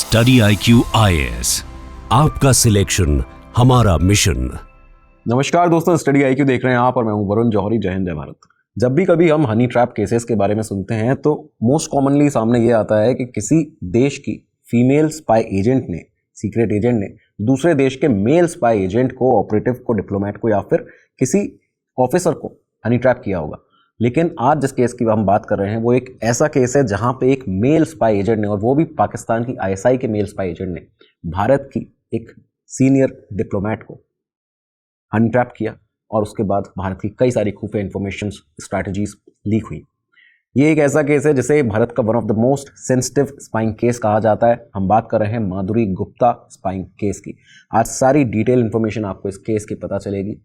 Study IQ IAS, आपका selection हमारा mission. नमस्कार दोस्तों, स्टडी IQ देख रहे हैं आप और मैं हूं वरुण जौहरी। जय हिंद जय भारत। जब भी कभी हम हनी ट्रैप केसेस के बारे में सुनते हैं तो मोस्ट कॉमनली सामने ये आता है कि किसी देश की फीमेल स्पाई एजेंट ने, सीक्रेट एजेंट ने दूसरे देश के मेल स्पाई एजेंट को, ऑपरेटिव को, डिप्लोमेट को या फिर किसी ऑफिसर को हनी ट्रैप किया होगा। लेकिन आज जिस केस की हम बात कर रहे हैं वो एक ऐसा केस है जहां पे एक मेल स्पाई एजेंट ने, और वो भी पाकिस्तान की ISI के मेल स्पाई एजेंट ने, भारत की एक सीनियर डिप्लोमेट को हनी ट्रैप किया और उसके बाद भारत की कई सारी खुफिया इंफॉर्मेशन स्ट्रैटेजीज लीक हुई। ये एक ऐसा केस है जिसे भारत का one of the most sensitive spying case कहा जाता है। हम बात कर रहे हैं माधुरी गुप्ता स्पाइंग केस की। आज सारी डिटेल इंफॉर्मेशन आपको इस केस की पता चलेगी।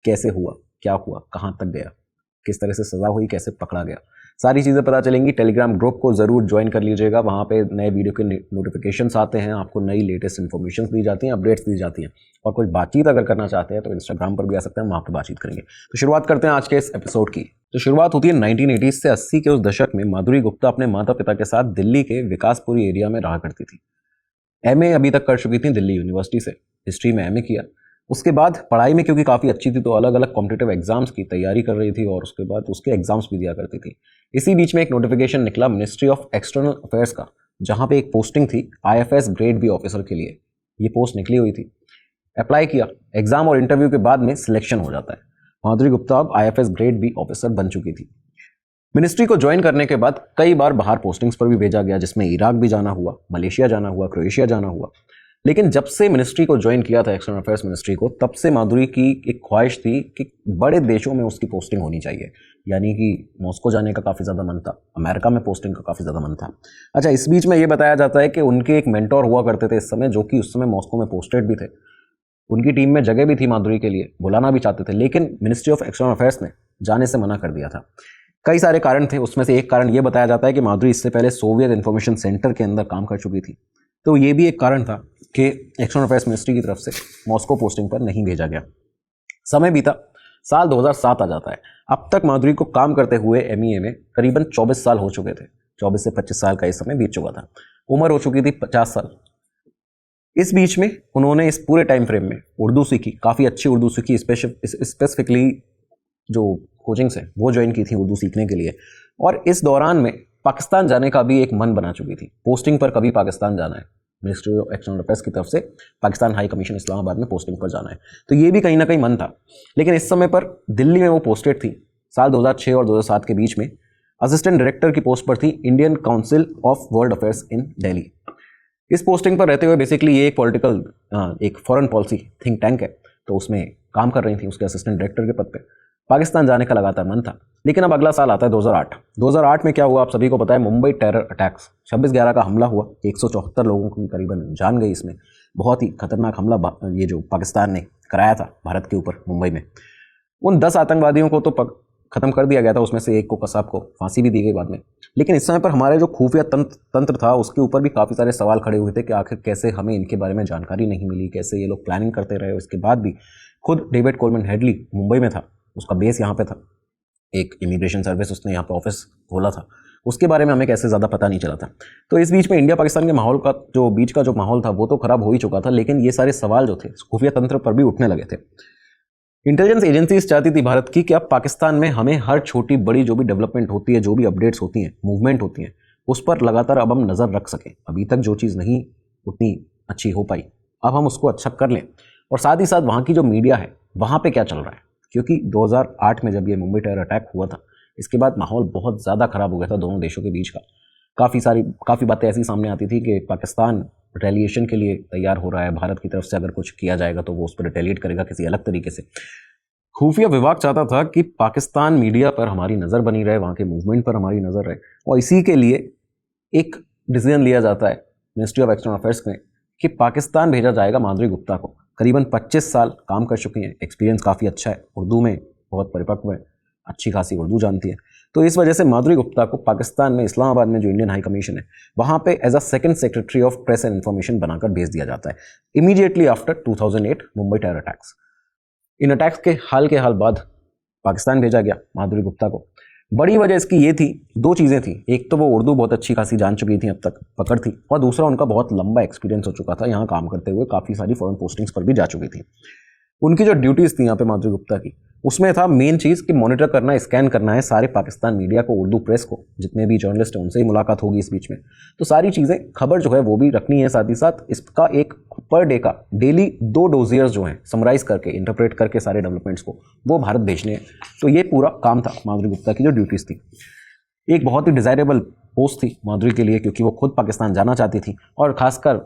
कैसे हुआ, क्या हुआ, कहाँ तक गया, किस तरह से सजा हुई, कैसे पकड़ा गया, सारी चीज़ें पता चलेंगी। टेलीग्राम ग्रुप को ज़रूर ज्वाइन कर लीजिएगा। वहाँ पे नए वीडियो के नोटिफिकेशंस आते हैं, आपको नई लेटेस्ट इन्फॉर्मेशन दी जाती हैं, अपडेट्स दी जाती हैं। और कोई बातचीत अगर करना चाहते हैं तो इंस्टाग्राम पर भी आ सकते हैं, वहाँ पर बातचीत करेंगे। तो शुरुआत करते हैं आज के इस एपिसोड की। तो शुरुआत होती है 1980 से 80 के उस दशक में। माधुरी गुप्ता अपने माता पिता के साथ दिल्ली के विकासपुरी एरिया में रहा करती थी। MA अभी तक कर चुकी थी दिल्ली यूनिवर्सिटी से, हिस्ट्री में MA किया। उसके बाद पढ़ाई में क्योंकि काफ़ी अच्छी थी तो अलग अलग कॉम्पिटिटिव एग्जाम्स की तैयारी कर रही थी और उसके बाद उसके एग्जाम्स भी दिया करती थी। इसी बीच में एक नोटिफिकेशन निकला मिनिस्ट्री ऑफ एक्सटर्नल अफेयर्स का, जहाँ पे एक पोस्टिंग थी IFS ग्रेड B ऑफिसर के लिए। ये पोस्ट निकली हुई थी। अप्लाई किया, एग्जाम और इंटरव्यू के बाद में सिलेक्शन हो जाता है। माधुरी गुप्ता अब IFS ग्रेड B ऑफिसर बन चुकी थी। मिनिस्ट्री को ज्वाइन करने के बाद कई बार बाहर पोस्टिंग्स पर भी भेजा गया, जिसमें इराक भी जाना हुआ, मलेशिया जाना हुआ, क्रोएशिया जाना हुआ। लेकिन जब से मिनिस्ट्री को ज्वाइन किया था, एक्सटर्नल अफेयर्स मिनिस्ट्री को, तब से माधुरी की एक ख्वाहिश थी कि बड़े देशों में उसकी पोस्टिंग होनी चाहिए। यानी कि मॉस्को जाने का काफ़ी ज़्यादा मन था, अमेरिका में पोस्टिंग का काफ़ी ज़्यादा मन था। अच्छा, इस बीच में ये बताया जाता है कि उनके एक मेंटोर हुआ करते थे इस समय, जो कि उस समय मॉस्को में पोस्टेड भी थे। उनकी टीम में जगह भी थी माधुरी के लिए, बुलाना भी चाहते थे, लेकिन मिनिस्ट्री ऑफ एक्सटर्नल अफेयर्स ने जाने से मना कर दिया था। कई सारे कारण थे, उसमें से एक कारण ये बताया जाता है कि माधुरी इससे पहले सोवियत इंफॉर्मेशन सेंटर के अंदर काम कर चुकी थी। तो ये भी एक कारण था कि एक्सटर्नल अफेयर्स मिनिस्ट्री की तरफ से मॉस्को पोस्टिंग पर नहीं भेजा गया। समय बीता, साल 2007 आ जाता है। अब तक माधुरी को काम करते हुए MEA में करीबन 24 साल हो चुके थे। 24 से 25 साल का इस समय बीत चुका था। उम्र हो चुकी थी 50 साल। इस बीच में उन्होंने इस पूरे टाइम फ्रेम में उर्दू सीखी, काफ़ी अच्छी उर्दू सीखी। स्पेसिफिकली जो कोचिंग्स हैं वो ज्वाइन की थी उर्दू सीखने के लिए। और इस दौरान में पाकिस्तान जाने का भी एक मन बना चुकी थी। पोस्टिंग पर कभी पाकिस्तान जाना है, मिनिस्ट्री ऑफ एक्सटर्नल अफेयर्स की तरफ से पाकिस्तान हाई कमीशन इस्लामाबाद में पोस्टिंग पर जाना है, तो ये भी कहीं ना कहीं मन था। लेकिन इस समय पर दिल्ली में वो पोस्टेड थी। साल 2006 और 2007 के बीच में असिस्टेंट डायरेक्टर की पोस्ट पर थी, Indian council of world affairs in Delhi. इस पोस्टिंग पर रहते हुए बेसिकली ये एक पॉलिटिकल, एक फॉरेन पॉलिसी थिंक टैंक है, तो उसमें काम कर रही थी उसके असिस्टेंट डायरेक्टर के पद पर। पाकिस्तान जाने का लगातार मन था। लेकिन अब अगला साल आता है 2008। 2008 में क्या हुआ आप सभी को पता है, मुंबई टेरर अटैक्स, 26/11 का हमला हुआ। 174 लोगों की करीबन जान गई इसमें। बहुत ही खतरनाक हमला ये जो पाकिस्तान ने कराया था भारत के ऊपर मुंबई में। उन 10 आतंकवादियों को तो खत्म कर दिया गया था, उसमें से एक को, कसाब को, फांसी भी दी गई बाद में। लेकिन इस समय पर हमारे जो खुफिया तंत्र था उसके ऊपर भी काफ़ी सारे सवाल खड़े हुए थे कि आखिर कैसे हमें इनके बारे में जानकारी नहीं मिली, कैसे ये लोग प्लानिंग करते रहे। उसके बाद भी खुद डेविड कोलमैन हेडली मुंबई में था, उसका बेस यहाँ पे था, एक इमिग्रेशन सर्विस उसने यहाँ पे ऑफिस खोला था, उसके बारे में हमें कैसे ज़्यादा पता नहीं चला था। तो इस बीच में इंडिया पाकिस्तान के माहौल का जो माहौल था वो तो खराब हो ही चुका था, लेकिन ये सारे सवाल जो थे खुफिया तंत्र पर भी उठने लगे थे। इंटेलिजेंस एजेंसीज चाहती थी भारत की कि अब पाकिस्तान में हमें हर छोटी बड़ी जो भी डेवलपमेंट होती है, जो भी अपडेट्स होती हैं, मूवमेंट होती हैं, उस पर लगातार अब हम नज़र रख सकें। अभी तक जो चीज़ नहीं उतनी अच्छी हो पाई, अब हम उसको अच्छा कर लें। और साथ ही साथ वहाँ की जो मीडिया है वहाँ पे क्या चल रहा है, क्योंकि 2008 में जब ये मुंबई टेरर अटैक हुआ था, इसके बाद माहौल बहुत ज़्यादा ख़राब हो गया था दोनों देशों के बीच का। काफ़ी बातें ऐसी सामने आती थी कि पाकिस्तान रिटेलिएशन के लिए तैयार हो रहा है, भारत की तरफ से अगर कुछ किया जाएगा तो वो उस पर रिटेलिएट करेगा किसी अलग तरीके से। खुफिया विभाग चाहता था कि पाकिस्तान मीडिया पर हमारी नज़र बनी रहे, वहाँ के मूवमेंट पर हमारी नज़र रहे, और इसी के लिए एक डिसीजन लिया जाता है मिनिस्ट्री ऑफ एक्सटर्नल अफेयर्स में कि पाकिस्तान भेजा जाएगा माधुरी गुप्ता को। करीबन 25 साल काम कर चुकी हैं, एक्सपीरियंस काफ़ी अच्छा है, उर्दू में बहुत परिपक्व है, अच्छी खासी उर्दू जानती है। तो इस वजह से माधुरी गुप्ता को पाकिस्तान में इस्लामाबाद में जो इंडियन हाई कमीशन है वहाँ पे as a second secretary of press and information बनाकर भेज दिया जाता है immediately after 2008 Mumbai terror attacks. इन अटैक्स के हाल बाद पाकिस्तान भेजा गया माधुरी गुप्ता को। बड़ी वजह इसकी ये थी, दो चीज़ें थी। एक तो वो उर्दू बहुत अच्छी खासी जान चुकी थी, अब तक पकड़ थी, और दूसरा उनका बहुत लंबा एक्सपीरियंस हो चुका था, यहाँ काम करते हुए काफ़ी सारी फॉरेन पोस्टिंग्स पर भी जा चुकी थी। उनकी जो ड्यूटीज़ थी यहाँ पे माधुरी गुप्ता की, उसमें था मेन चीज़ कि मॉनिटर करना, स्कैन करना है सारे पाकिस्तान मीडिया को, उर्दू प्रेस को, जितने भी जर्नलिस्ट हैं उनसे ही मुलाकात होगी इस बीच में, तो सारी चीज़ें, खबर जो है वो भी रखनी है। साथ ही साथ इसका एक पर डे का डेली 2 डोजियर्स जो हैं समराइज करके, इंटरप्रेट करके सारे डेवलपमेंट्स को वो भारत भेजने हैं। तो ये पूरा काम था माधुरी गुप्ता की जो ड्यूटीज़ थी। एक बहुत ही डिज़ायरेबल पोस्ट थी माधुरी के लिए, क्योंकि वो खुद पाकिस्तान जाना चाहती थी, और ख़ासकर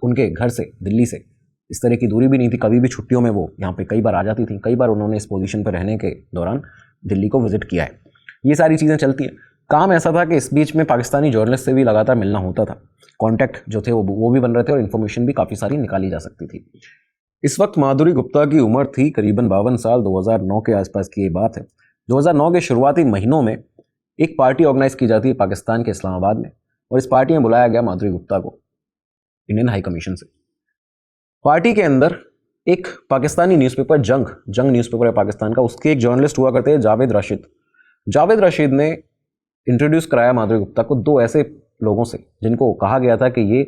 उनके घर से, दिल्ली से इस तरह की दूरी भी नहीं थी। कभी भी छुट्टियों में वो यहाँ पे कई बार आ जाती थी, कई बार उन्होंने इस पोजीशन पर रहने के दौरान दिल्ली को विजिट किया है। ये सारी चीज़ें चलती हैं। काम ऐसा था कि इस बीच में पाकिस्तानी जर्नलिस्ट से भी लगातार मिलना होता था, कॉन्टैक्ट जो थे वो भी बन रहे थे, और इन्फॉर्मेशन भी काफ़ी सारी निकाली जा सकती थी। इस वक्त माधुरी गुप्ता की उम्र थी करीबन 52 साल, 2009 के आसपास की ये बात है। 2009 के शुरुआती महीनों में एक पार्टी ऑर्गेनाइज की जाती है पाकिस्तान के इस्लामाबाद में, और इस पार्टी में बुलाया गया माधुरी गुप्ता को इंडियन हाई कमीशन से। पार्टी के अंदर एक पाकिस्तानी न्यूज़पेपर, जंग न्यूज़पेपर है पाकिस्तान का, उसके एक जर्नलिस्ट हुआ करते हैं जावेद राशिद ने इंट्रोड्यूस कराया माधुरी गुप्ता को दो ऐसे लोगों से जिनको कहा गया था कि ये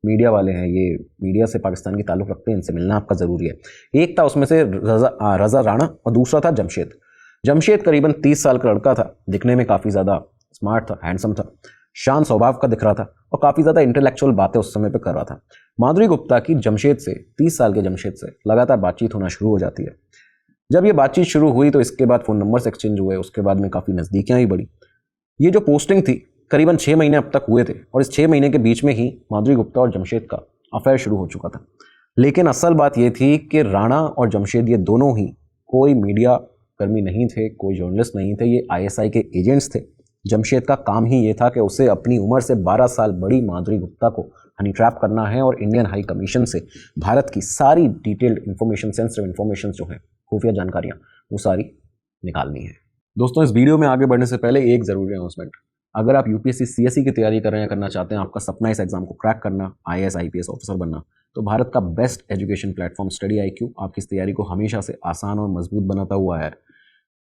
मीडिया वाले हैं, ये मीडिया से पाकिस्तान की ताल्लुक़ रखते हैं, इनसे मिलना आपका ज़रूरी है। एक था उसमें से रज़ा राणा, और दूसरा था जमशेद करीबन 30 साल का लड़का था, दिखने में काफ़ी ज़्यादा स्मार्ट था, हैंडसम था, शान स्वभाव का दिख रहा था, और काफ़ी ज़्यादा इंटेलेक्चुअल बातें उस समय पे कर रहा था। माधुरी गुप्ता की 30 साल के जमशेद से लगातार बातचीत होना शुरू हो जाती है। जब ये बातचीत शुरू हुई तो इसके बाद फ़ोन नंबर्स एक्सचेंज हुए, उसके बाद में काफ़ी नज़दीकियाँ ही बढ़ी। ये जो पोस्टिंग थी करीबन 6 महीने अब तक हुए थे, और इस 6 महीने के बीच में ही माधुरी गुप्ता और जमशेद का अफेयर शुरू हो चुका था। लेकिन असल बात ये थी कि राणा और जमशेद ये दोनों ही कोई मीडिया कर्मी नहीं थे, कोई जर्नलिस्ट नहीं थे, ये ISI के एजेंट्स थे। जमशेद का काम ही ये था कि उसे अपनी उम्र से 12 साल बड़ी माधुरी गुप्ता को हनी ट्रैप करना है, और इंडियन हाई कमीशन से भारत की सारी डिटेल्ड इन्फॉर्मेशन, सेंसिटिव इन्फॉर्मेशन जो है, खुफिया जानकारियाँ, वो सारी निकालनी है। दोस्तों, इस वीडियो में आगे बढ़ने से पहले एक ज़रूरी अनाउंसमेंट। अगर आप UPSC CSE की तैयारी कर रहे हैं, करना चाहते हैं, आपका सपना इस एग्जाम को क्रैक करना, IAS IPS ऑफिसर बनना, तो भारत का best education platform study IQ आपकी इस तैयारी को हमेशा से आसान और मजबूत बनाता हुआ है।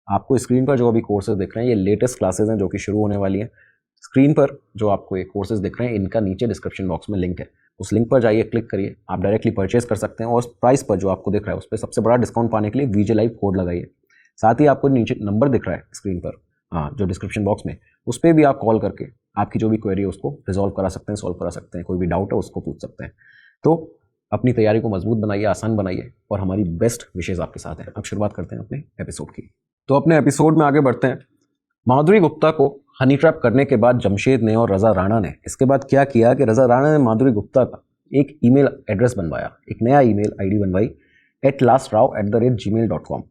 आपको स्क्रीन पर जो अभी कोर्सेज दिख रहे हैं, ये लेटेस्ट क्लासेज हैं जो कि शुरू होने वाली हैं। स्क्रीन पर जो आपको ये कोर्सेज दिख रहे हैं, इनका नीचे डिस्क्रिप्शन बॉक्स में लिंक है, उस लिंक पर जाइए, क्लिक करिए, आप डायरेक्टली परचेज कर सकते हैं, और उस प्राइस पर जो आपको दिख रहा है उस पर सबसे बड़ा डिस्काउंट पाने के लिए VJ Live कोड लगाइए। साथ ही आपको नीचे नंबर दिख रहा है स्क्रीन पर, जो डिस्क्रिप्शन बॉक्स में, उस पर भी आप कॉल करके आपकी जो भी क्वेरी है उसको रिजॉल्व करा सकते हैं, सॉल्व करा सकते हैं, कोई भी डाउट है उसको पूछ सकते हैं। तो अपनी तैयारी को मजबूत बनाइए, आसान बनाइए, और हमारी बेस्ट विशेष आपके साथ हैं। अब शुरुआत करते हैं अपने एपिसोड की। तो अपने एपिसोड में आगे बढ़ते हैं। माधुरी गुप्ता को हनी ट्रैप करने के बाद जमशेद ने और रज़ा राणा ने इसके बाद क्या किया कि रज़ा राणा ने माधुरी गुप्ता का एक ईमेल एड्रेस बनवाया, एक नया ईमेल ID बनवाई, @lastrao@gmail.com।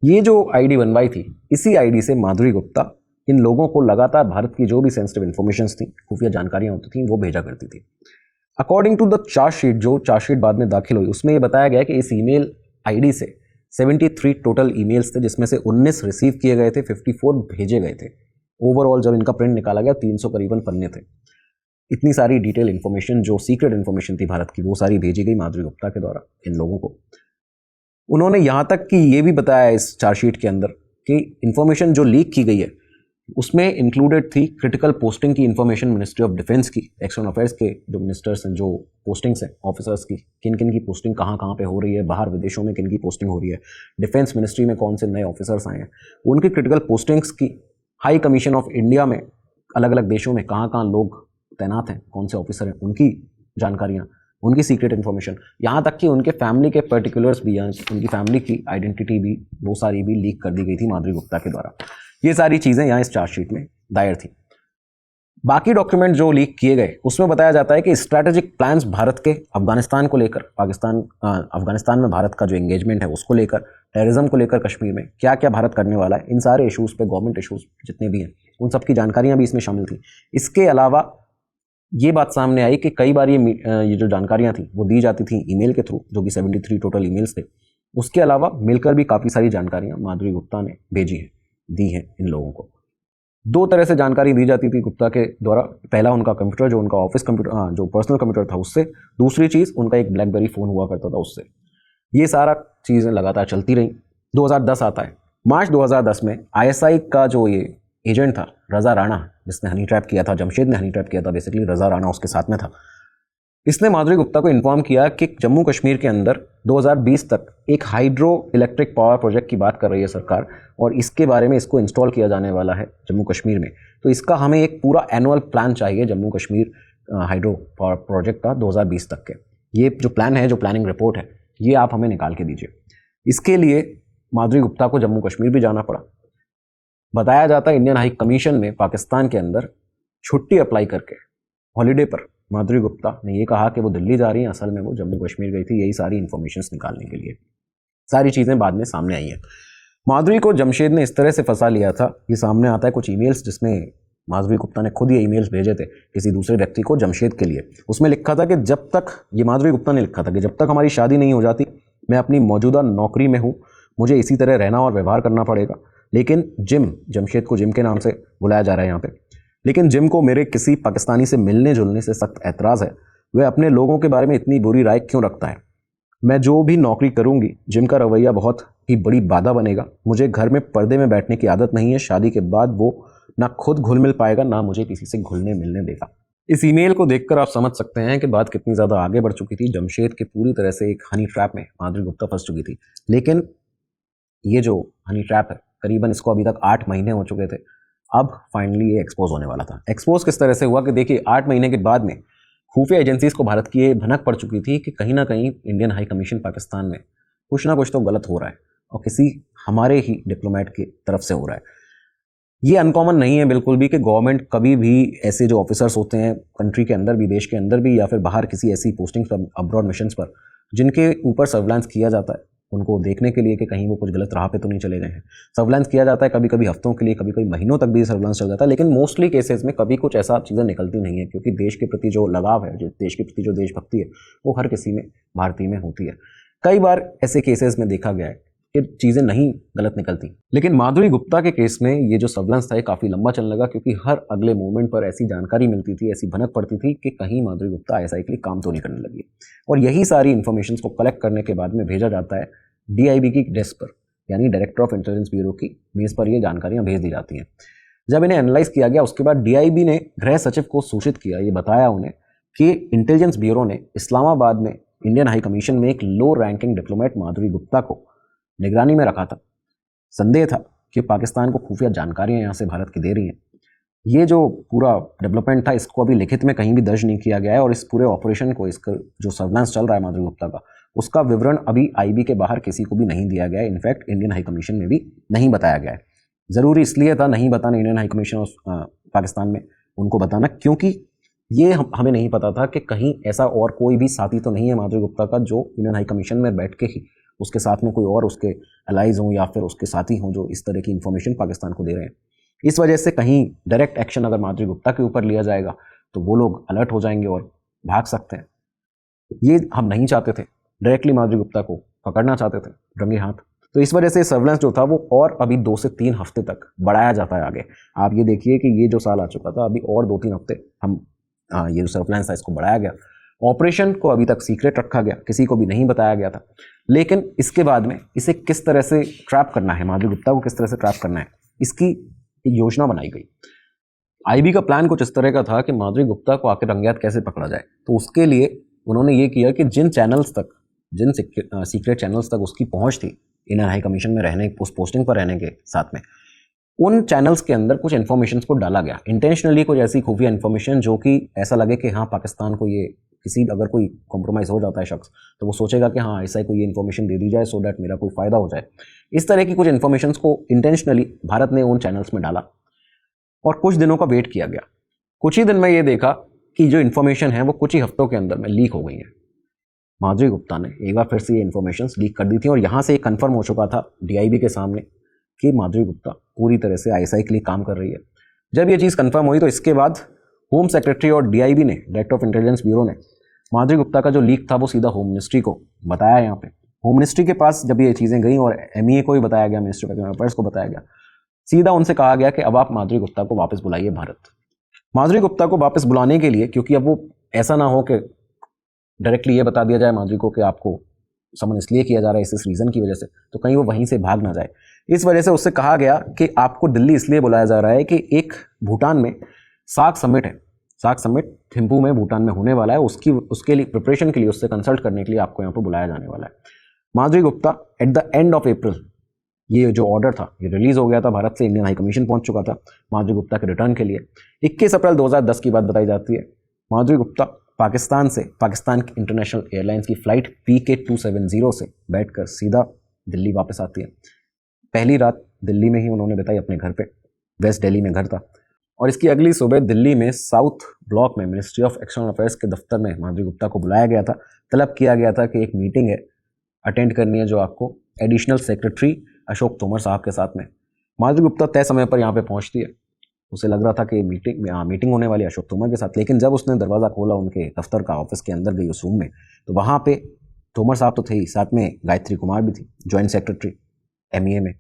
ये जो ID बनवाई थी, इसी ID से माधुरी गुप्ता इन लोगों को लगातार भारत की जो भी सेंसिटिव इन्फॉर्मेशन थी, खुफिया जानकारियाँ होती थी, वो भेजा करती थी। अकॉर्डिंग टू द चार्जशीट, जो चार्जशीट बाद में दाखिल हुई, उसमें ये बताया गया कि इस ईमेल ID से 73 टोटल ईमेल्स थे, जिसमें से 19 रिसीव किए गए थे, 54 भेजे गए थे। ओवरऑल जब इनका प्रिंट निकाला गया 300 करीबन पन्ने थे। इतनी सारी डिटेल इन्फॉर्मेशन, जो सीक्रेट इन्फॉर्मेशन थी भारत की, वो सारी भेजी गई माधुरी गुप्ता के द्वारा इन लोगों को। उन्होंने यहाँ तक कि ये भी बताया इस चार्जशीट के अंदर कि इन्फॉर्मेशन जो लीक की गई है उसमें इंक्लूडेड थी क्रिटिकल पोस्टिंग की इन्फॉर्मेशन, मिनिस्ट्री ऑफ डिफेंस की, एक्सटर्नल अफेयर्स के जो मिनिस्टर्स हैं, जो पोस्टिंग्स हैं ऑफिसर्स की, किन किन की पोस्टिंग कहाँ कहाँ पे हो रही है, बाहर विदेशों में किन की पोस्टिंग हो रही है, डिफेंस मिनिस्ट्री में कौन से नए ऑफिसर्स आए हैं, उनकी क्रिटिकल पोस्टिंग्स की, हाई कमीशन ऑफ इंडिया में अलग अलग देशों में कहाँ कहाँ लोग तैनात हैं, कौन से ऑफिसर हैं, उनकी जानकारियाँ, उनकी सीक्रेट इन्फॉर्मेशन, यहाँ तक कि उनके फैमिली के पर्टिकुलर्स भी, उनकी फैमिली की आइडेंटिटी भी, वो सारी भी लीक कर दी गई थी माधुरी गुप्ता के द्वारा। ये सारी चीज़ें यहाँ इस चार्जशीट में दायर थी। बाकी डॉक्यूमेंट जो लीक किए गए उसमें बताया जाता है कि स्ट्रैटेजिक प्लान्स भारत के अफगानिस्तान को लेकर, अफगानिस्तान में भारत का जो एंगेजमेंट है उसको लेकर, टेररिज्म को लेकर, कश्मीर में क्या क्या भारत करने वाला है, इन सारे इशूज़ पे, गवर्नमेंट इशूज़ जितने भी हैं उन सब की जानकारियाँ भी इसमें शामिल थी। इसके अलावा ये बात सामने आई कि कई बार ये जो जानकारियाँ थी वो दी जाती थी ईमेल के थ्रू, जो कि 73 टोटल ईमेल्स थे। उसके अलावा मिलकर भी काफ़ी सारी जानकारियाँ माधुरी गुप्ता ने भेजी हैं, दी हैं इन लोगों को। दो तरह से जानकारी दी जाती थी गुप्ता के द्वारा। पहला उनका कंप्यूटर, जो उनका ऑफिस कंप्यूटर, जो पर्सनल कंप्यूटर था उससे। दूसरी चीज़ उनका एक ब्लैकबेरी फ़ोन हुआ करता था उससे। ये सारा चीज़ें लगातार चलती रहीं। 2010 आता है। मार्च 2010 में ISI का जो ये एजेंट था रज़ा राणा, जिसने हनी ट्रैप किया था, जमशेद ने हनी ट्रैप किया था, बेसिकली रज़ा राणा उसके साथ में था। इसने माधुरी गुप्ता को इन्फॉर्म किया कि जम्मू कश्मीर के अंदर 2020 तक एक हाइड्रो इलेक्ट्रिक पावर प्रोजेक्ट की बात कर रही है सरकार, और इसके बारे में इसको इंस्टॉल किया जाने वाला है जम्मू कश्मीर में। तो इसका हमें एक पूरा एनुअल प्लान चाहिए Jammu Kashmir hydro power project का 2020 तक के। ये जो प्लान है, जो प्लानिंग रिपोर्ट है, ये आप हमें निकाल के दीजिए। इसके लिए माधुरी गुप्ता को जम्मू कश्मीर भी जाना पड़ा। बताया जाता है इंडियन हाई कमीशन में पाकिस्तान के अंदर छुट्टी अप्लाई करके हॉलीडे पर माधुरी गुप्ता ने ये कहा कि वो दिल्ली जा रही हैं, असल में वो जम्मू कश्मीर गई थी, यही सारी इन्फॉर्मेशंस निकालने के लिए। सारी चीज़ें बाद में सामने आई हैं। माधुरी को जमशेद ने इस तरह से फंसा लिया था, ये सामने आता है कुछ ईमेल्स जिसमें माधुरी गुप्ता ने खुद ये ईमेल्स भेजे थे किसी दूसरे व्यक्ति को जमशेद के लिए। उसमें लिखा था कि जब तक, ये माधुरी गुप्ता ने लिखा था कि जब तक हमारी शादी नहीं हो जाती, मैं अपनी मौजूदा नौकरी में हूँ, मुझे इसी तरह रहना और व्यवहार करना पड़ेगा। लेकिन जिम, जमशेद को जिम के नाम से बुलाया जा रहा है यहाँ पे, लेकिन जिम को मेरे किसी पाकिस्तानी से मिलने जुलने से सख्त ऐतराज़ है। वह अपने लोगों के बारे में इतनी बुरी राय क्यों रखता है? मैं जो भी नौकरी करूँगी, जिम का रवैया बहुत ही बड़ी बाधा बनेगा। मुझे घर में पर्दे में बैठने की आदत नहीं है। शादी के बाद वो ना खुद घुल मिल पाएगा, ना मुझे किसी से घुलने मिलने देगा। इस ईमेल को देखकर आप समझ सकते हैं कि बात कितनी ज़्यादा आगे बढ़ चुकी थी। जमशेद के पूरी तरह से एक हनी ट्रैप में माधुरी गुप्ता फंस चुकी थी। लेकिन ये जो हनी ट्रैप है, करीबन इसको अभी तक 8 महीने हो चुके थे। अब फाइनली ये एक्सपोज होने वाला था। एक्सपोज किस तरह से हुआ कि देखिए, 8 महीने के बाद में खुफिया एजेंसीज को भारत की ये भनक पड़ चुकी थी कि कहीं ना कहीं इंडियन हाई कमीशन पाकिस्तान में कुछ ना कुछ तो गलत हो रहा है, और किसी हमारे ही डिप्लोमेट की तरफ से हो रहा है। ये अनकॉमन नहीं है बिल्कुल भी कि गवर्नमेंट कभी भी ऐसे जो ऑफिसर्स होते हैं कंट्री के अंदर भी, देश के अंदर भी, या फिर बाहर किसी ऐसी पोस्टिंग पर, अब्रॉड मिशंस पर, जिनके ऊपर सर्विलांस किया जाता है उनको देखने के लिए कि कहीं वो कुछ गलत राह पे तो नहीं चले गए हैं। सर्विलांस किया जाता है, कभी कभी हफ्तों के लिए, कभी कभी महीनों तक भी सर्विलांस चल जाता है। लेकिन मोस्टली केसेस में कभी कुछ ऐसा चीज़ें निकलती नहीं है, क्योंकि देश के प्रति जो लगाव है, जो देश के प्रति जो देशभक्ति है, वो हर किसी में, भारतीय में होती है। कई बार ऐसे केसेस में देखा गया है कि चीज़ें नहीं गलत निकलती। लेकिन माधुरी गुप्ता के केस में ये जो सर्विलांस था, ये काफ़ी लंबा चलने लगा, क्योंकि हर अगले मोमेंट पर ऐसी जानकारी मिलती थी, ऐसी भनक पड़ती थी कि कहीं माधुरी गुप्ता ISI के लिए काम तो नहीं करने लगी। और यही सारी इन्फॉर्मेशन को कलेक्ट करने के बाद में भेजा जाता है DIB की डेस्क पर, यानी डायरेक्टर ऑफ इंटेलिजेंस ब्यूरो की मेज पर ये जानकारियां भेज दी जाती हैं। जब इन्हें एनालाइज किया गया, उसके बाद DIB ने गृह सचिव को सूचित किया, ये बताया उन्हें कि इंटेलिजेंस ब्यूरो ने इस्लामाबाद में इंडियन हाई कमीशन में एक लो रैंकिंग डिप्लोमेट माधुरी गुप्ता को निगरानी में रखा था। संदेह था कि पाकिस्तान को खुफिया जानकारियां यहाँ से भारत की दे रही हैं। ये जो पूरा डेवलपमेंट था, इसको अभी लिखित में कहीं भी दर्ज नहीं किया गया है, और इस पूरे ऑपरेशन को, इसका जो सर्विलांस चल रहा है माधुरी गुप्ता का, उसका विवरण अभी IB के बाहर किसी को भी नहीं दिया गया है। इनफैक्ट इंडियन हाई कमीशन में भी नहीं बताया गया है। ज़रूरी इसलिए था नहीं बताना इंडियन हाई कमीशन और पाकिस्तान में उनको बताना, क्योंकि ये हमें नहीं पता था कि कहीं ऐसा और कोई भी साथी तो नहीं है माधुरी गुप्ता का जो इंडियन हाई कमीशन में बैठ के ही उसके साथ में कोई और उसके अलाइज हों या फिर उसके साथी हों जो इस तरह की इन्फॉर्मेशन पाकिस्तान को दे रहे हैं। इस वजह से कहीं डायरेक्ट एक्शन अगर माधुरी गुप्ता के ऊपर लिया जाएगा तो वो लोग अलर्ट हो जाएंगे और भाग सकते हैं। ये हम नहीं चाहते थे, डायरेक्टली माधुरी गुप्ता को पकड़ना चाहते थे रंगे हाथ। तो इस वजह से सर्विलांस जो था वो और अभी 2 से 3 हफ्ते तक बढ़ाया जाता है आगे। आप ये देखिए कि ये जो साल आ चुका था, अभी और 2-3 हफ्ते हम ये जो सर्विलांस था इसको बढ़ाया गया। ऑपरेशन को अभी तक सीक्रेट रखा गया, किसी को भी नहीं बताया गया था। लेकिन इसके बाद में इसे किस तरह से ट्रैप करना है, माधुरी गुप्ता को किस तरह से ट्रैप करना है, इसकी योजना बनाई गई। IB का प्लान कुछ इस तरह का था कि माधुरी गुप्ता को आखिर रंगे हाथ कैसे पकड़ा जाए। तो उसके लिए उन्होंने ये किया कि जिन चैनल्स तक, जिन सीक्रेट चैनल्स तक उसकी पहुंच थी इंडियन हाई कमीशन में रहने, उस पोस्टिंग पर रहने के साथ में, उन चैनल्स के अंदर कुछ इन्फॉर्मेशन को डाला गया इंटेंशनली, कुछ ऐसी खुफिया इन्फॉर्मेशन जो कि ऐसा लगे कि हाँ पाकिस्तान को ये किसी, अगर कोई कॉम्प्रोमाइज़ हो जाता है शख्स तो वो सोचेगा कि हाँ ISI को ये इन्फॉर्मेशन दे दी जाए सो डैट मेरा कोई फ़ायदा हो जाए। इस तरह की कुछ इन्फॉर्मेशन को इंटेंशनली भारत ने उन चैनल्स में डाला और कुछ दिनों का वेट किया गया। कुछ ही दिन में ये देखा कि जो इन्फॉर्मेशन है वो कुछ ही हफ्तों के अंदर में लीक हो गई है। माधुरी गुप्ता ने एक बार फिर से ये इन्फॉर्मेशन लीक कर दी थी और यहाँ से एक कन्फर्म हो चुका था DIB के सामने कि माधुरी गुप्ता पूरी तरह से ISI के लिए काम कर रही है। जब ये चीज़ कन्फर्म हुई तो इसके बाद होम सेक्रेटरी और DIB ने, डायरेक्टर ऑफ इंटेलिजेंस ब्यूरो ने, माधुरी गुप्ता का जो लीक था वो सीधा होम मिनिस्ट्री को बताया। यहाँ पे होम मिनिस्ट्री के पास जब ये चीज़ें गई और MEA को भी बताया गया, मिनिस्ट्री ऑफ एक्सटर्नल अफेयर्स को बताया गया, सीधा उनसे कहा गया कि अब आप माधुरी गुप्ता को वापस बुलाइए भारत। माधुरी गुप्ता को वापस बुलाने के लिए, क्योंकि अब वो ऐसा ना हो कि डायरेक्टली ये बता दिया जाए माधुरी को कि आपको समन इसलिए किया जा रहा है इस रीज़न की वजह से, तो कहीं वो वहीं से भाग ना जाए, इस वजह से उससे कहा गया कि आपको दिल्ली इसलिए बुलाया जा रहा है कि एक भूटान में सार्क समिट है, सार्क समिट थिम्पू में भूटान में होने वाला है, उसके लिए प्रिपरेशन के लिए, उससे कंसल्ट करने के लिए आपको यहाँ पर बुलाया जाने वाला है। Madhuri Gupta at the end of April, ये जो ऑर्डर था ये रिलीज हो गया था भारत से, इंडियन हाई कमीशन पहुंच चुका था माधुरी गुप्ता के रिटर्न के लिए। 21 अप्रैल 2010 की बात बताई जाती है। माधुरी गुप्ता पाकिस्तान की इंटरनेशनल एयरलाइंस की फ्लाइट PK270 से बैठकर सीधा दिल्ली वापस आती है। पहली रात दिल्ली में ही उन्होंने बिताई अपने घर पे, वेस्ट दिल्ली में घर था, और इसकी अगली सुबह दिल्ली में साउथ ब्लॉक में मिनिस्ट्री ऑफ एक्सटर्नल अफेयर्स के दफ्तर में माधुरी गुप्ता को बुलाया गया था। तलब किया गया था कि एक मीटिंग है, अटेंड करनी है, जो आपको एडिशनल सेक्रेटरी अशोक तोमर साहब के साथ में। माधुरी गुप्ता तय समय पर यहाँ पे पहुँचती है। उसे लग रहा था कि मीटिंग होने वाली है अशोक तोमर के साथ, लेकिन जब उसने दरवाज़ा खोला उनके दफ्तर का, ऑफिस के अंदर गई उस रूम में, तो वहाँ पे तोमर साहब तो थे ही, साथ में गायत्री कुमार भी थी, जॉइंट सेक्रेटरी MEA में,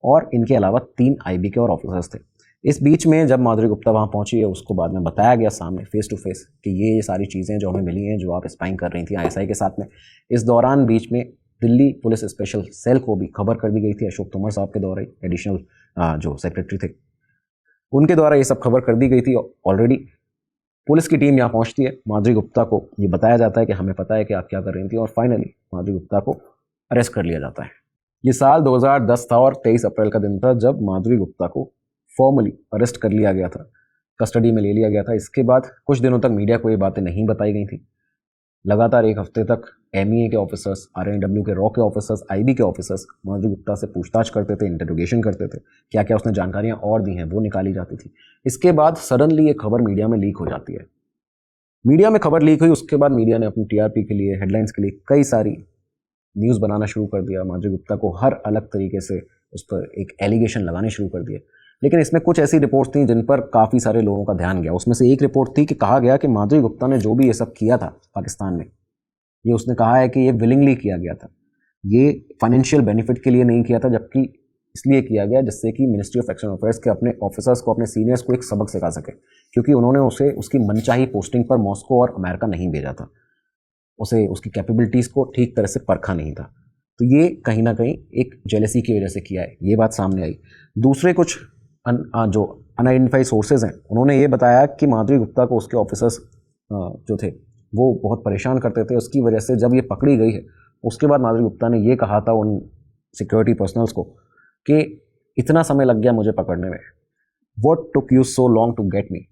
और इनके अलावा 3 IB के और ऑफिसर्स थे। इस बीच में जब माधुरी गुप्ता वहाँ पहुँची है, उसको बाद में बताया गया सामने फेस टू फेस कि ये सारी चीज़ें जो हमें मिली हैं, जो आप स्पाइंग कर रही थी ISI के साथ में। इस दौरान बीच में दिल्ली पुलिस स्पेशल सेल को भी खबर कर दी गई थी, अशोक तोमर साहब के द्वारा, एडिशनल जो सेक्रेटरी थे उनके द्वारा ये सब खबर कर दी गई थी। ऑलरेडी पुलिस की टीम यहाँ पहुँचती है, माधुरी गुप्ता को ये बताया जाता है कि हमें पता है कि आप क्या कर रही थी, और फाइनली माधुरी गुप्ता को अरेस्ट कर लिया जाता है। ये साल 2010 था और 23 अप्रैल का दिन था जब माधुरी गुप्ता को फॉर्मली अरेस्ट कर लिया गया था, कस्टडी में ले लिया गया था। इसके बाद कुछ दिनों तक मीडिया को ये बातें नहीं बताई गई थी। लगातार एक हफ्ते तक MEA के ऑफिसर्स, RNW के रॉ के ऑफिसर्स, IB के ऑफिसर्स माधुरी गुप्ता से पूछताछ करते थे, इंटरोगेशन करते थे, क्या क्या उसने जानकारियां और दी हैं वो निकाली जाती थी। इसके बाद सडनली ये खबर मीडिया में लीक हो जाती है। मीडिया में खबर लीक हुई, उसके बाद मीडिया ने अपनी TRP के लिए, हेडलाइंस के लिए कई सारी न्यूज़ बनाना शुरू कर दिया। माधुरी गुप्ता को हर अलग तरीके से उस पर एक एलिगेशन लगाने शुरू कर दिए। लेकिन इसमें कुछ ऐसी रिपोर्ट्स थी जिन पर काफ़ी सारे लोगों का ध्यान गया। उसमें से एक रिपोर्ट थी कि कहा गया कि माधुरी गुप्ता ने जो भी ये सब किया था पाकिस्तान में, ये उसने कहा है कि ये विलिंगली किया गया था, ये फाइनेंशियल बेनिफिट के लिए नहीं किया था, जबकि इसलिए किया गया जिससे कि मिनिस्ट्री ऑफ एक्सटर्नल अफेयर्स के अपने ऑफिसर्स को, अपने सीनियर्स को एक सबक सिखा सके, क्योंकि उन्होंने उसे उसकी मनचाही पोस्टिंग पर मॉस्को और अमेरिका नहीं भेजा था, उसे उसकी कैपेबिलिटीज़ को ठीक तरह से परखा नहीं था। तो ये कहीं ना कहीं एक जेलसी की वजह से किया है, ये बात सामने आई। दूसरे कुछ जो अनआइडेंटिफाइड सोर्सेज हैं, उन्होंने ये बताया कि माधुरी गुप्ता को उसके ऑफिसर्स जो थे वो बहुत परेशान करते थे। उसकी वजह से जब ये पकड़ी गई है, उसके बाद माधुरी गुप्ता ने ये कहा था उन सिक्योरिटी पर्सनल्स को कि इतना समय लग गया मुझे पकड़ने में, what took you so long to get me.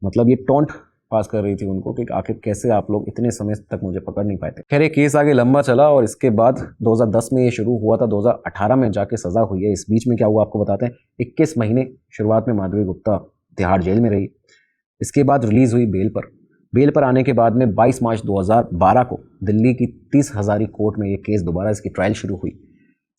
मतलब ये टॉन्ट पास कर रही थी उनको कि आखिर कैसे आप लोग इतने समय तक मुझे पकड़ नहीं पाए थे। खैर ये केस आगे लंबा चला और इसके बाद 2010 में ये शुरू हुआ था, 2018 में जाके सज़ा हुई है। इस बीच में क्या हुआ आपको बताते हैं। 21 महीने शुरुआत में माधुरी गुप्ता तिहाड़ जेल में रही। इसके बाद रिलीज़ हुई बेल पर आने के बाद में 22 मार्च 2012 को दिल्ली की 30 हज़ारी कोर्ट में ये केस दोबारा इसकी ट्रायल शुरू हुई।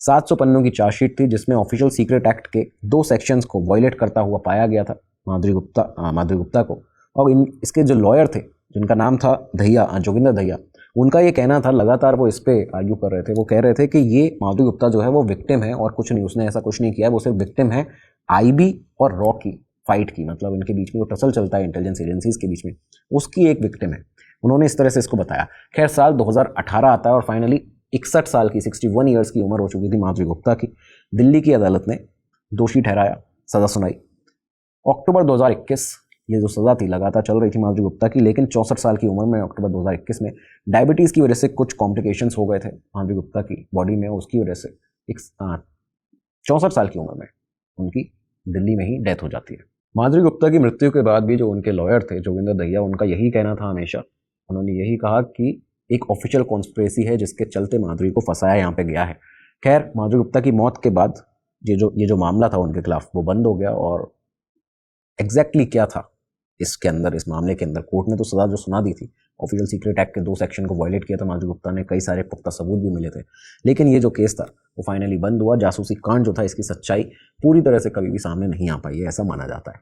700 पन्नों की चार्जशीट थी जिसमें ऑफिशियल सीक्रेट एक्ट के 2 सेक्शंस को वायलेट करता हुआ पाया गया था माधुरी गुप्ता को। और इसके जो लॉयर थे जिनका नाम था जोगिंदर दहिया, उनका ये कहना था, लगातार वो इस पे आर्ग्यू कर रहे थे, वो कह रहे थे कि ये माधुरी गुप्ता जो है वो विक्टिम है और कुछ नहीं, उसने ऐसा कुछ नहीं किया है, वो सिर्फ विक्टिम है IB और रॉ की फाइट की, मतलब इनके बीच में जो टसल चलता है इंटेलिजेंस एजेंसीज के बीच में, उसकी एक विक्टिम है। उन्होंने इस तरह से इसको बताया। खैर साल 2018 आता है और फाइनली 61 साल की 61 ईयर्स की उम्र हो चुकी थी माधुरी गुप्ता की। दिल्ली की अदालत ने दोषी ठहराया, सज़ा सुनाई। अक्टूबर 2021 ये जो सज़ा थी लगातार चल रही थी माधुरी गुप्ता की, लेकिन 64 साल की उम्र में अक्टूबर 2021 में डायबिटीज़ की वजह से कुछ कॉम्प्लिकेशंस हो गए थे माधुरी गुप्ता की बॉडी में, उसकी वजह से 64 साल की उम्र में उनकी दिल्ली में ही डेथ हो जाती है। माधुरी गुप्ता की मृत्यु के बाद भी जो उनके लॉयर थे जोगिंदर दहिया, उनका यही कहना था हमेशा, उन्होंने यही कहा कि एक ऑफिशियल कॉन्स्पिरेसी है जिसके चलते माधुरी को फंसाया यहाँ पे गया है। खैर माधुरी गुप्ता की मौत के बाद ये जो मामला था उनके खिलाफ वो बंद हो गया, और एग्जैक्टली क्या था इसके अंदर, इस मामले के अंदर, कोर्ट ने तो सज़ा जो सुना दी थी, ऑफिशियल सीक्रेट एक्ट के 2 सेक्शन को वायलेट किया था माधुरी गुप्ता ने, कई सारे पुख्ता सबूत भी मिले थे, लेकिन ये जो केस था वो फाइनली बंद हुआ। जासूसी कांड जो था, इसकी सच्चाई पूरी तरह से कभी भी सामने नहीं आ पाई है, ऐसा माना जाता है।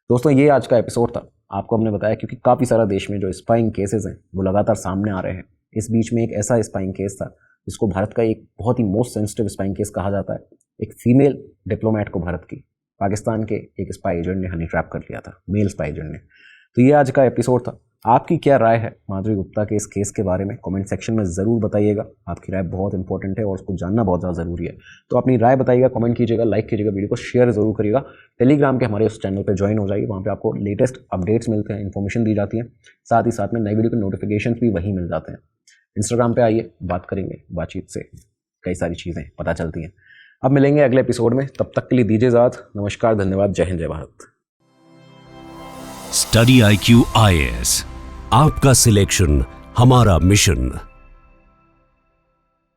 दोस्तों ये आज का एपिसोड था, आपको हमने बताया क्योंकि काफ़ी सारा देश में जो स्पाइंग केसेस हैं वो लगातार सामने आ रहे हैं। इस बीच में एक ऐसा स्पाइंग केस था जिसको भारत का एक बहुत ही मोस्ट सेंसिटिव स्पाइंग केस कहा जाता है। एक फीमेल डिप्लोमेट को भारत की पाकिस्तान के एक स्पाई एजेंट ने हनी ट्रैप कर लिया था, मेल स्पाई एजेंट ने। तो ये आज का एपिसोड था। आपकी क्या राय है माधुरी गुप्ता के इस केस के बारे में कमेंट सेक्शन में ज़रूर बताइएगा। आपकी राय बहुत इंपॉर्टेंट है और उसको जानना बहुत ज़्यादा ज़रूरी है। तो अपनी राय बताइएगा, कमेंट कीजिएगा, लाइक कीजिएगा, वीडियो को शेयर ज़रूर करिएगा। टेलीग्राम के हमारे उस चैनल पर ज्वाइन हो जाइए, वहाँ पर आपको लेटेस्ट अपडेट्स मिलते हैं, इन्फॉर्मेशन दी जाती है, साथ ही साथ में नई वीडियो के नोटिफिकेशन भी वहीं मिल जाते हैं। इंस्टाग्राम पर आइए, बात करेंगे, बातचीत से कई सारी चीज़ें पता चलती हैं। अब मिलेंगे अगले एपिसोड में, तब तक के लिए दीजिए इजाज़त। नमस्कार, धन्यवाद, जय हिंद, जय भारत। स्टडी IQ IAS, आपका सिलेक्शन हमारा मिशन।